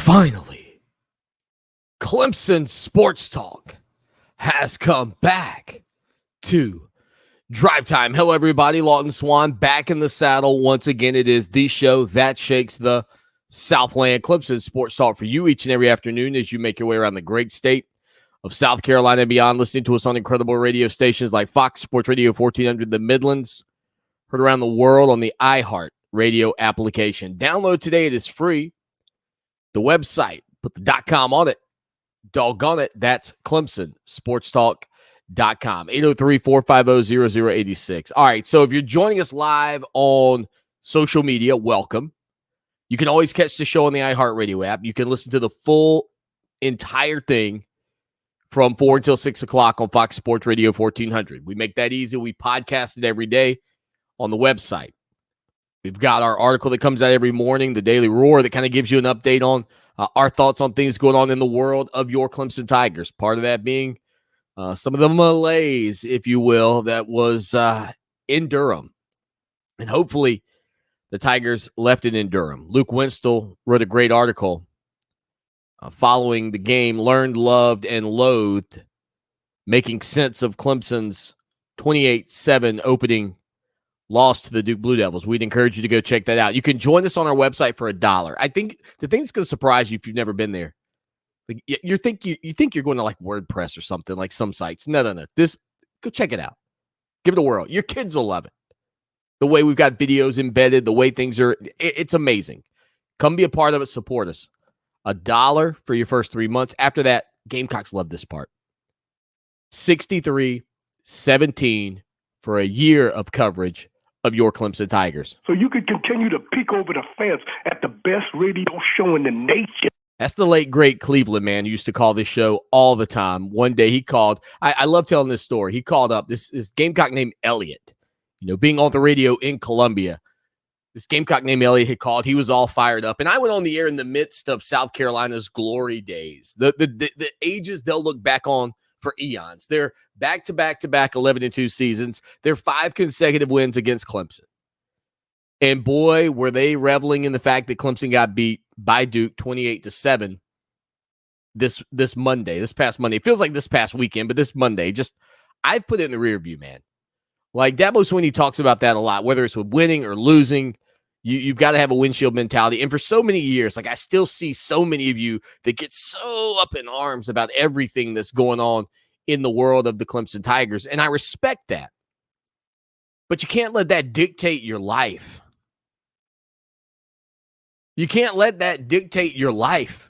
Finally, Clemson Sports Talk has come back to Drive Time. Hello, everybody. Lawton Swan back in the saddle. Once again, it is the show that shakes the Southland. Clemson Sports Talk for you each and every afternoon as you make your way around the great state of South Carolina and beyond, listening to us on incredible radio stations like Fox Sports Radio 1400, the Midlands, heard around the world on the iHeart radio application. Download today. It is free. The website, put the .com on it. Doggone it, that's ClemsonSportsTalk.com. 803-450-0086. All right, so if you're joining us live on social media, welcome. You can always catch the show on the iHeartRadio app. You can listen to the full entire thing from 4 until 6 o'clock on Fox Sports Radio 1400. We make that easy. We podcast it every day on the website. We've got our article that comes out every morning, the Daily Roar, that kind of gives you an update on our thoughts on things going on in the world of your Clemson Tigers. Part of that being some of the malaise, if you will, that was in Durham. And hopefully the Tigers left it in Durham. Luke Winstall wrote a great article following the game, learned, loved, and loathed, making sense of Clemson's 28-7 opening loss to the Duke Blue Devils. We'd encourage you to go check that out. You can join us on our website for $1. I think the thing that's going to surprise you if you've never been there, like you think you're going to like WordPress or something, like some sites. No. Go check it out. Give it a whirl. Your kids will love it. The way we've got videos embedded, the way things are, it's amazing. Come be a part of it. Support us. $1 for your first 3 months. After that, Gamecocks love this part. 63-17 for a year of coverage of your Clemson Tigers. So you could continue to peek over the fence at the best radio show in the nation. That's the late, great Cleveland man who used to call this show all the time. One day he called. I love telling this story. He called up this Gamecock named Elliot, being on the radio in Columbia. This Gamecock named Elliot had called. He was all fired up. And I went on the air in the midst of South Carolina's glory days. The ages they'll look back on for eons. They're back-to-back-to-back 11-2 seasons. They're 5 consecutive wins against Clemson. And boy, were they reveling in the fact that Clemson got beat by Duke 28-7 this past Monday. It feels like this past weekend, but this Monday, I've put it in the rear view, man. Like Dabo Swanny talks about that a lot, whether it's with winning or losing. You've got to have a windshield mentality. And for so many years, I still see so many of you that get so up in arms about everything that's going on in the world of the Clemson Tigers. And I respect that. But you can't let that dictate your life. You can't let that dictate your life.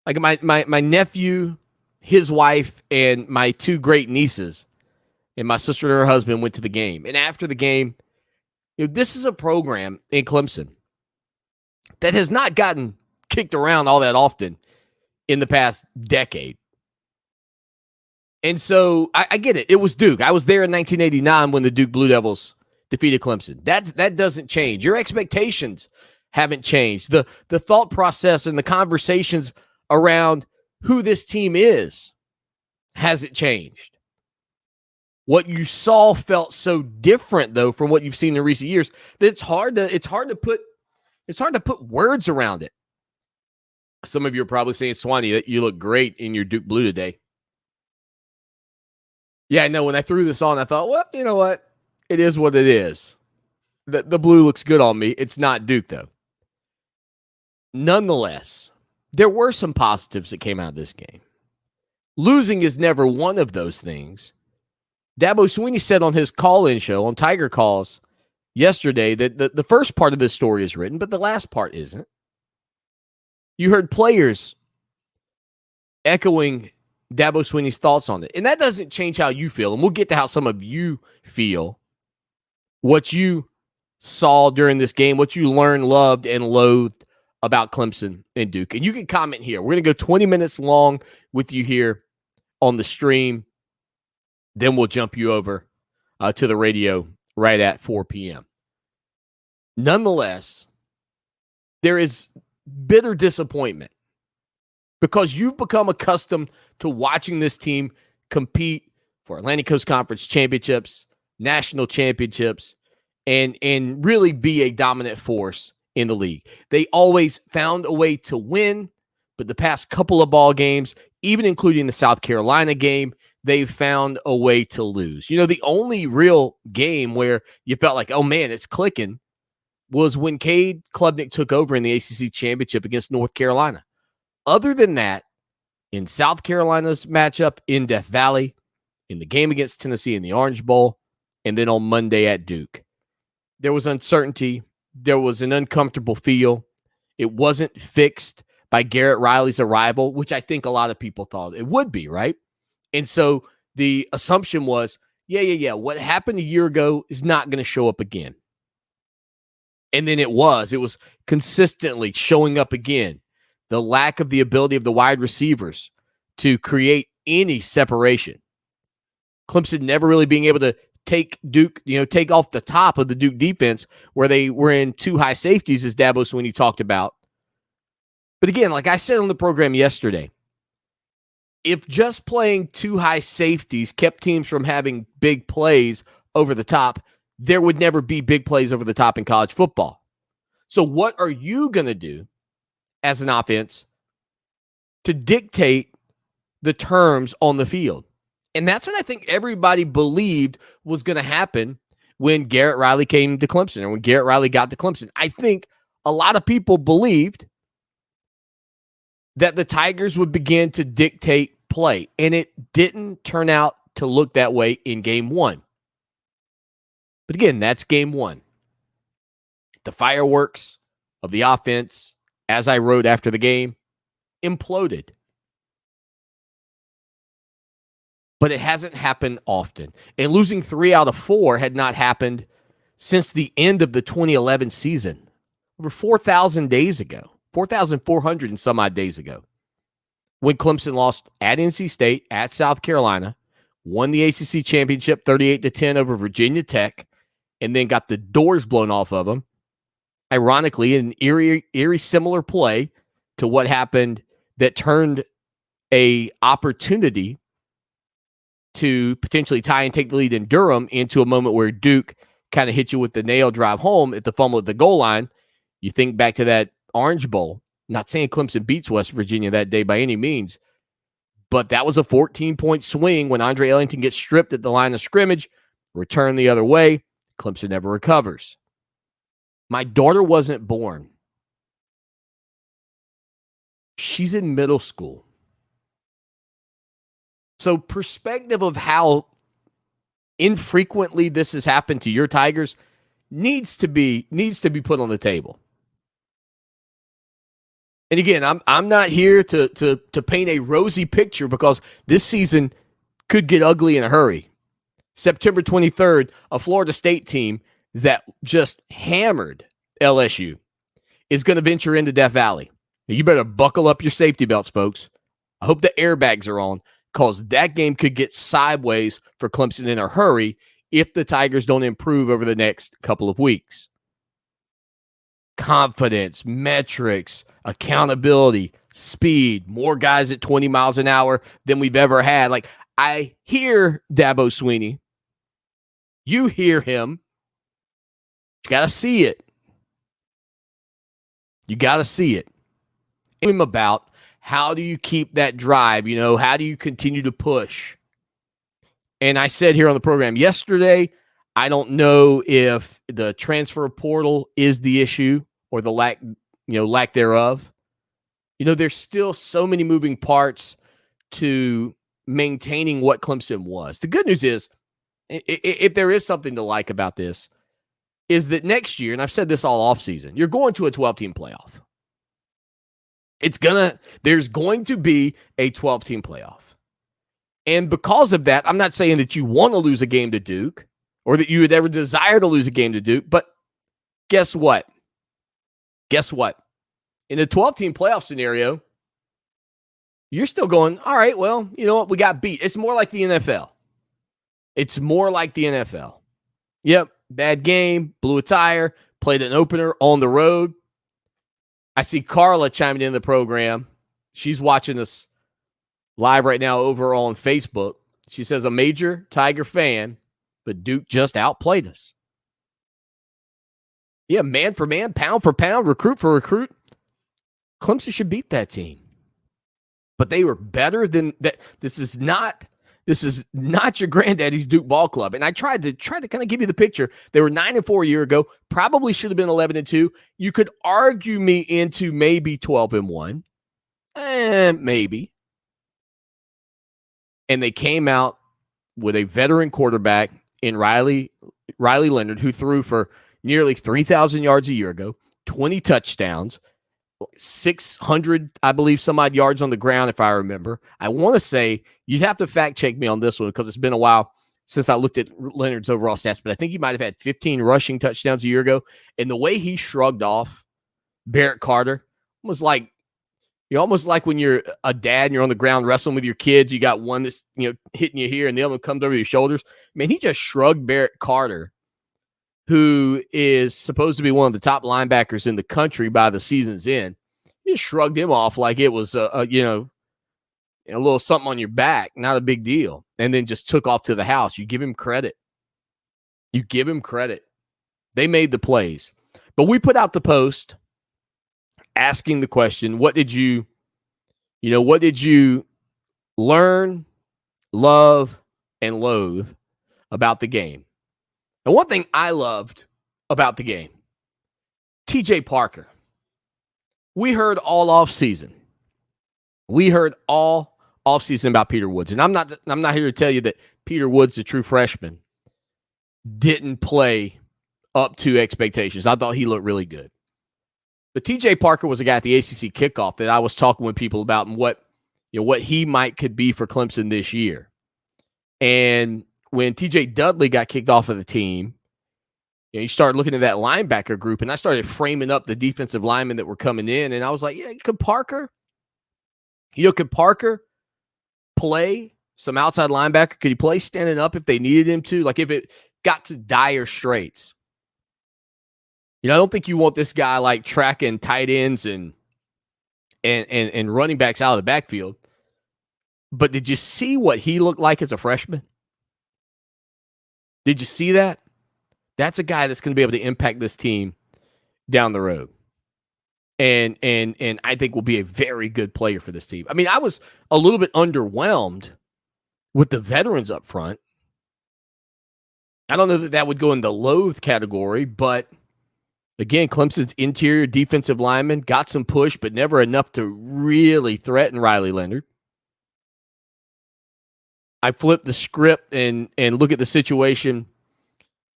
Like my nephew, his wife, and my 2 great nieces, and my sister and her husband went to the game. And after the game, this is a program in Clemson that has not gotten kicked around all that often in the past decade. And so I get it. It was Duke. I was there in 1989 when the Duke Blue Devils defeated Clemson. That doesn't change. Your expectations haven't changed. The thought process and the conversations around who this team is hasn't changed. What you saw felt so different, though, from what you've seen in recent years, that it's hard to put words around it. Some of you are probably saying, Swanny, that you look great in your Duke blue today. Yeah, I know. When I threw this on, I thought, well, you know what? It is what it is. The blue looks good on me. It's not Duke, though. Nonetheless, there were some positives that came out of this game. Losing is never one of those things. Dabo Swanny said on his call-in show on Tiger Calls yesterday that the first part of this story is written, but the last part isn't. You heard players echoing Dabo Swanny's thoughts on it. And that doesn't change how you feel. And we'll get to how some of you feel, what you saw during this game, what you learned, loved, and loathed about Clemson and Duke. And you can comment here. We're going to go 20 minutes long with you here on the stream. Then we'll jump you over to the radio right at 4 p.m. Nonetheless, there is bitter disappointment because you've become accustomed to watching this team compete for Atlantic Coast Conference championships, national championships, and really be a dominant force in the league. They always found a way to win, but the past couple of ball games, even including the South Carolina game, they've found a way to lose. The only real game where you felt like, oh man, it's clicking, was when Cade Klubnik took over in the ACC championship against North Carolina. Other than that, in South Carolina's matchup in Death Valley, in the game against Tennessee in the Orange Bowl, and then on Monday at Duke, there was uncertainty. There was an uncomfortable feel. It wasn't fixed by Garrett Riley's arrival, which I think a lot of people thought it would be, right? And so the assumption was, yeah, what happened a year ago is not going to show up again. And then it was consistently showing up again. The lack of the ability of the wide receivers to create any separation. Clemson never really being able to take Duke, take off the top of the Duke defense where they were in two high safeties, as Dabo Swanny talked about. But again, like I said on the program yesterday, if just playing two high safeties kept teams from having big plays over the top, there would never be big plays over the top in college football. So what are you going to do as an offense to dictate the terms on the field? And that's what I think everybody believed was going to happen when Garrett Riley came to Clemson, or when Garrett Riley got to Clemson. I think a lot of people believed that the Tigers would begin to dictate play, and it didn't turn out to look that way in game one. But again, that's game one. The fireworks of the offense, as I wrote after the game, imploded. But it hasn't happened often. And losing 3 out of 4 had not happened since the end of the 2011 season. Over 4,000 days ago. 4,400 and some odd days ago. When Clemson lost at NC State, at South Carolina, won the ACC championship 38-10 over Virginia Tech, and then got the doors blown off of them. Ironically, an eerie similar play to what happened that turned a opportunity to potentially tie and take the lead in Durham into a moment where Duke kind of hit you with the nail drive home at the fumble at the goal line. You think back to that Orange Bowl. Not saying Clemson beats West Virginia that day by any means, but that was a 14-point swing when Andre Ellington gets stripped at the line of scrimmage, returned the other way. Clemson never recovers. My daughter wasn't born. She's in middle school. So perspective of how infrequently this has happened to your Tigers needs to be put on the table. And again, I'm not here to paint a rosy picture, because this season could get ugly in a hurry. September 23rd, a Florida State team that just hammered LSU is going to venture into Death Valley. Now, you better buckle up your safety belts, folks. I hope the airbags are on, because that game could get sideways for Clemson in a hurry if the Tigers don't improve over the next couple of weeks. Confidence, metrics, accountability, speed, more guys at 20 miles an hour than we've ever had. Like, I hear Dabo Swanny. You hear him. You got to see it. You got to see it. Him about how do you keep that drive? How do you continue to push? And I said here on the program yesterday, I don't know if the transfer portal is the issue or the lack thereof. There's still so many moving parts to maintaining what Clemson was. The good news is, if there is something to like about this, is that next year, and I've said this all offseason, you're going to a 12-team playoff. There's going to be a 12-team playoff. And because of that, I'm not saying that you want to lose a game to Duke or that you would ever desire to lose a game to Duke, but guess what? In a 12-team playoff scenario, you're still going, all right, well, you know what? We got beat. It's more like the NFL. Yep, bad game, blew a tire, played an opener on the road. I see Carla chiming in the program. She's watching us live right now over on Facebook. She says, a major Tiger fan, but Duke just outplayed us. Yeah, man for man, pound for pound, recruit for recruit. Clemson should beat that team. But they were better than that. This is not your granddaddy's Duke ball club. And I tried to kind of give you the picture. They were 9-4 a year ago. Probably should have been 11-2. You could argue me into maybe 12-1. Maybe. And they came out with a veteran quarterback in Riley Leonard, who threw for nearly 3,000 yards a year ago, 20 touchdowns, 600, I believe, some odd yards on the ground, if I remember. I want to say, you'd have to fact check me on this one because it's been a while since I looked at Leonard's overall stats, but I think he might have had 15 rushing touchdowns a year ago. And the way he shrugged off Barrett Carter was like, you're almost like when you're a dad and you're on the ground wrestling with your kids. You got one that's hitting you here and the other one comes over your shoulders. Man, he just shrugged Barrett Carter, who is supposed to be one of the top linebackers in the country by the season's end. He just shrugged him off like it was a little something on your back, not a big deal, and then just took off to the house. You give him credit. They made the plays. But we put out the post asking the question, what did you learn, love, and loathe about the game? And one thing I loved about the game, TJ Parker. We heard all off season about Peter Woods. And I'm not here to tell you that Peter Woods, the true freshman, didn't play up to expectations. I thought he looked really good. But TJ Parker was a guy at the ACC kickoff that I was talking with people about and what he could be for Clemson this year. And when TJ Dudley got kicked off of the team, you started looking at that linebacker group, and I started framing up the defensive linemen that were coming in, and I was like, could Parker play some outside linebacker? Could he play standing up if they needed him to? Like if it got to dire straits. I don't think you want this guy like tracking tight ends and running backs out of the backfield. But did you see what he looked like as a freshman? Did you see that? That's a guy that's going to be able to impact this team down the road. And I think will be a very good player for this team. I mean, I was a little bit underwhelmed with the veterans up front. I don't know that would go in the loathe category, but again, Clemson's interior defensive lineman got some push, but never enough to really threaten Riley Leonard. I flip the script and look at the situation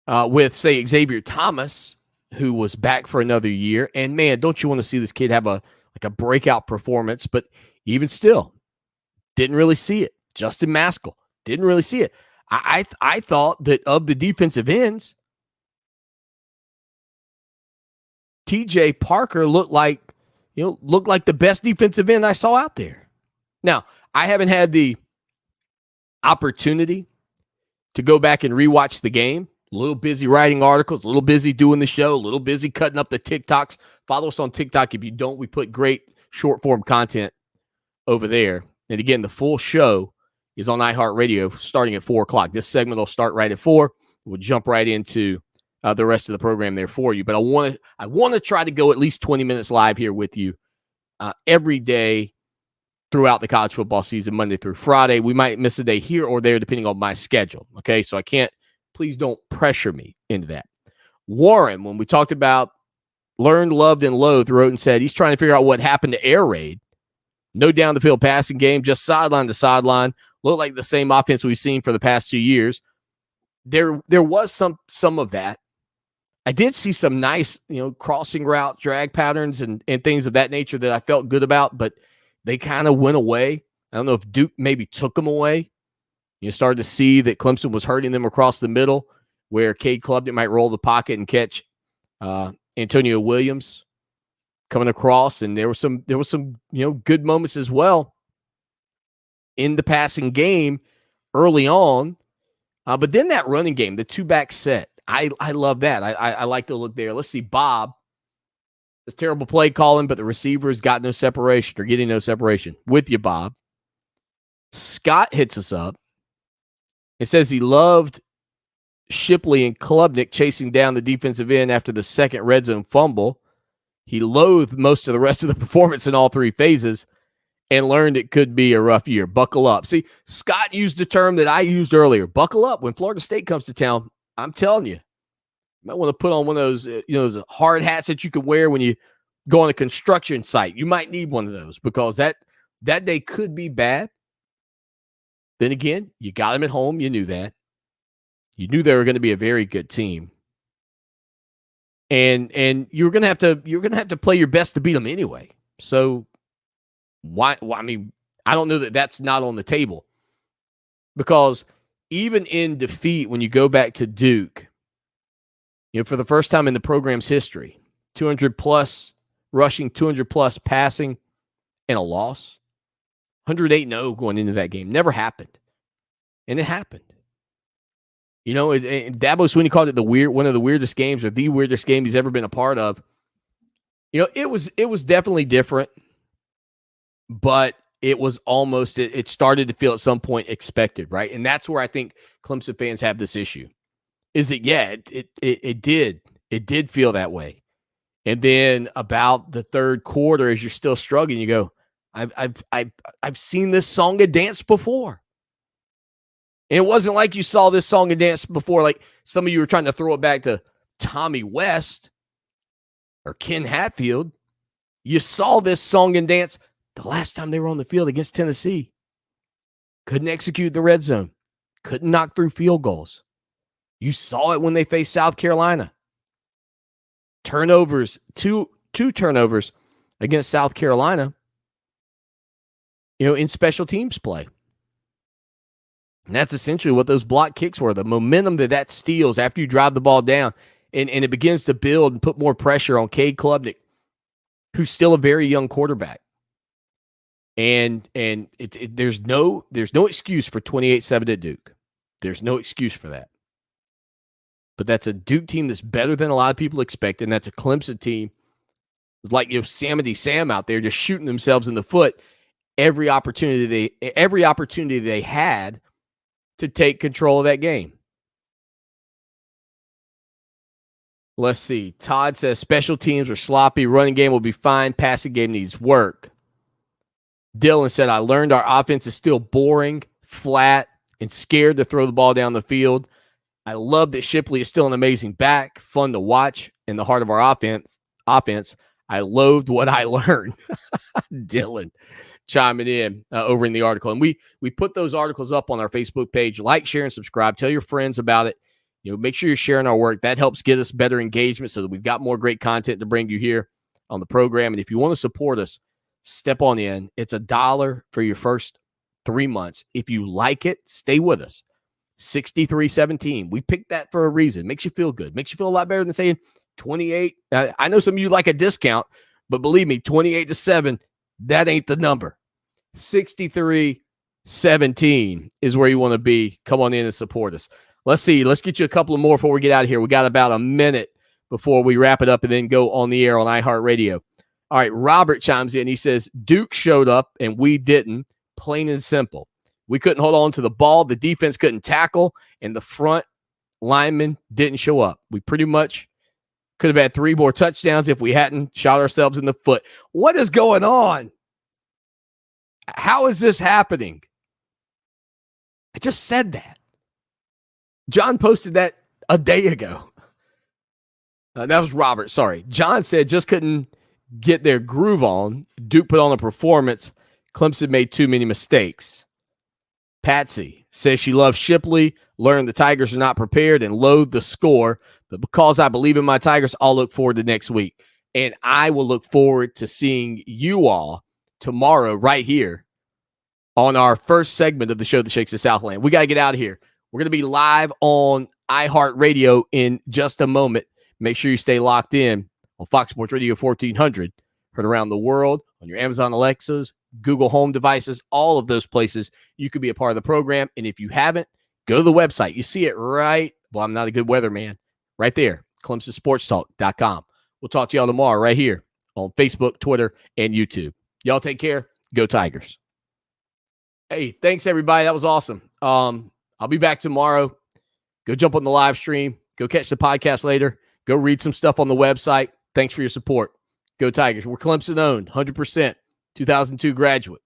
with, say, Xavier Thomas, who was back for another year. And, man, don't you want to see this kid have a breakout performance? But even still, didn't really see it. Justin Maskell, didn't really see it. I thought that of the defensive ends, TJ Parker looked like the best defensive end I saw out there. Now, I haven't had the opportunity to go back and rewatch the game. A little busy writing articles, a little busy doing the show, a little busy cutting up the TikToks. Follow us on TikTok. If you don't, we put great short form content over there. And again, the full show is on iHeartRadio starting at 4 o'clock. This segment will start right at 4. We'll jump right into the rest of the program there for you. But I want to try to go at least 20 minutes live here with you every day throughout the college football season, Monday through Friday. We might miss a day here or there depending on my schedule. Okay, so I can't. Please don't pressure me into that. Warren, when we talked about learned, loved, and loathed, wrote and said he's trying to figure out what happened to air raid. No down the field passing game, just sideline to sideline. Looked like the same offense we've seen for the past 2 years. There was some of that. I did see some nice, crossing route drag patterns and things of that nature that I felt good about, but they kind of went away. I don't know if Duke maybe took them away. You started to see that Clemson was hurting them across the middle, where Cade Klubnik might roll the pocket and catch Antonio Williams coming across, and there was some good moments as well in the passing game early on. But then that running game, the two-back set, I love that. I like the look there. Let's see, Bob. It's terrible play calling, but the receivers got no separation or getting no separation. With you, Bob. Scott hits us up. It says he loved Shipley and Klubnik chasing down the defensive end after the second red zone fumble. He loathed most of the rest of the performance in all three phases and learned it could be a rough year. Buckle up. See, Scott used the term that I used earlier. Buckle up. When Florida State comes to town, I'm telling you, you might want to put on one of those, those hard hats that you can wear when you go on a construction site. You might need one of those because that day could be bad. Then again, you got them at home. You knew that. You knew they were going to be a very good team. And you're going to have to play your best to beat them anyway. So why I mean, I don't know that that's not on the table. Because even in defeat, when you go back to Duke, for the first time in the program's history, 200 plus rushing, 200 plus passing, and a loss. 108-0 going into that game. Never happened. And it happened. Dabo Swanny called it one of the weirdest games, or the weirdest game he's ever been a part of. It was definitely different, but it was almost, it started to feel at some point expected, right? And that's where I think Clemson fans have this issue. Is that, yeah, it did feel that way. And then about the third quarter, as you're still struggling, you go, I've seen this song and dance before. And it wasn't like you saw this song and dance before, like some of you were trying to throw it back to Tommy West or Ken Hatfield. You saw this song and dance the last time they were on the field against Tennessee. Couldn't execute the red zone. Couldn't knock through field goals. You saw it when they faced South Carolina. Turnovers, two turnovers against South Carolina, in special teams play. And that's essentially what those block kicks were. The momentum that steals after you drive the ball down and it begins to build and put more pressure on Cade Klubnik, who's still a very young quarterback. And there's no excuse for 28-7 at Duke. There's no excuse for that. But that's a Duke team that's better than a lot of people expect, and that's a Clemson team. It's like Yosemite Sam out there just shooting themselves in the foot every opportunity they had to take control of that game. Let's see. Todd says special teams are sloppy. Running game will be fine. Passing game needs work. Dylan said, I learned our offense is still boring, flat, and scared to throw the ball down the field. I love that Shipley is still an amazing back, fun to watch, in the heart of our offense. I loathed what I learned. Dylan chiming in over in the article. And we put those articles up on our Facebook page. Like, share, and subscribe. Tell your friends about it. Make sure you're sharing our work. That helps get us better engagement so that we've got more great content to bring you here on the program. And if you want to support us, step on in. It's $1 for your first 3 months. If you like it, stay with us. 63-17. We picked that for a reason. Makes you feel good. Makes you feel a lot better than saying 28. I know some of you like a discount, but believe me, 28-7, that ain't the number. 63-17 is where you want to be. Come on in and support us. Let's see. Let's get you a couple of more before we get out of here. We got about a minute before we wrap it up and then go on the air on iHeartRadio. All right, Robert chimes in. He says, Duke showed up and we didn't. Plain and simple. We couldn't hold on to the ball. The defense couldn't tackle, and the front linemen didn't show up. We pretty much could have had 3 more touchdowns if we hadn't shot ourselves in the foot. What is going on? How is this happening? I just said that. John posted that a day ago. That was Robert. Sorry. John said just couldn't get their groove on. Duke put on a performance. Clemson made too many mistakes. Patsy says she loves Shipley, learned the Tigers are not prepared, and loathed the score. But because I believe in my Tigers, I'll look forward to next week. And I will look forward to seeing you all tomorrow right here on our first segment of the show that shakes the Southland. We got to get out of here. We're going to be live on iHeartRadio in just a moment. Make sure you stay locked in on Fox Sports Radio 1400. Heard around the world on your Amazon Alexas, Google Home devices, all of those places. You could be a part of the program. And if you haven't, go to the website. You see it right. Well, I'm not a good weatherman. Right there, ClemsonSportsTalk.com. We'll talk to y'all tomorrow right here on Facebook, Twitter, and YouTube. Y'all take care. Go Tigers. Hey, thanks, everybody. That was awesome. I'll be back tomorrow. Go jump on the live stream. Go catch the podcast later. Go read some stuff on the website. Thanks for your support. Go Tigers. We're Clemson owned, 100%. 2002 graduate.